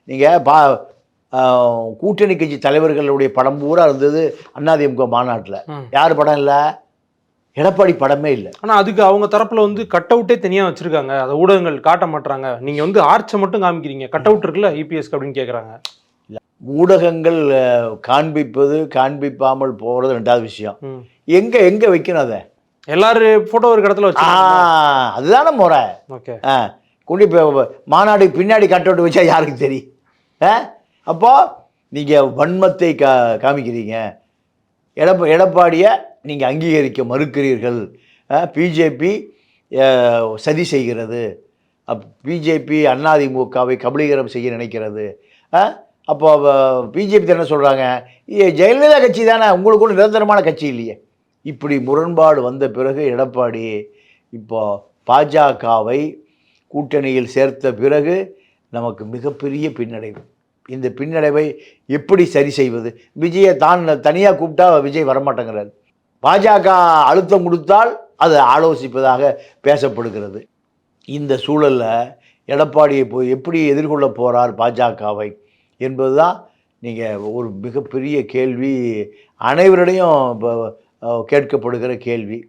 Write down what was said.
நீங்கள் கூட்டணி கட்சி தலைவர்களுடைய படம் பூரா இருந்தது அதிமுக மாநாட்டில். யார் படம் இல்லை? எடப்பாடி படமே இல்லை. ஆனால் அதுக்கு அவங்க தரப்பில் வந்து கட் அவுட்டே தனியாக வச்சுருக்காங்க. அதை ஊடகங்கள் காட்ட மாட்டுறாங்க. நீங்கள் வந்து ஆர்ச்சை மட்டும் காமிக்கிறீங்க, கட் அவுட் இருக்குல்ல இபிஎஸ்க்கு அப்படின்னு கேட்குறாங்க. இல்லை, ஊடகங்கள் காண்பிப்பாமல் போகிறது ரெண்டாவது விஷயம். எங்கே வைக்கணும் அதை? எல்லாரும் ஃபோட்டோ ஒரு இடத்துல வச்சு அதுதானே முறை. ஓகே, கொண்டு இப்போ மாநாடு பின்னாடி கட் அவுட் வச்சா யாருக்கு தெரியும்? அப்போது நீங்கள் வன்மத்தை காமிக்கிறீங்க. எடப்பாடியை நீங்கள் அங்கீகரிக்க மறுக்கிறீர்கள். பிஜேபி சதி செய்கிறது, பிஜேபி அதிமுகவை கபலீகரம் செய்ய நினைக்கிறது. அப்போ பிஜேபி என்ன சொல்கிறாங்க? ஜெயலலிதா கட்சி தானே, உங்களுக்கு கூட நிரந்தரமான கட்சி இல்லையே. இப்படி முரண்பாடு வந்த பிறகு எடப்பாடி இப்போ பாஜகவை கூட்டணியில் சேர்த்த பிறகு நமக்கு மிகப்பெரிய பின்னடைவு. இந்த பின்னடைவை எப்படி சரி செய்வது? விஜயை தனியாக கூப்பிட்டா விஜய் வரமாட்டேங்கிறார். பாஜக அழுத்தம் கொடுத்தால் அது ஆலோசிப்பதாக பேசப்படுகிறது. இந்த சூழலில் எடப்பாடியை போய் எப்படி எதிர்கொள்ள போகிறார் பாஜகவை என்பது தான் நீங்கள் ஒரு மிகப்பெரிய கேள்வி, அனைவரிடையும் கேட்கப்படுகிற கேள்வி.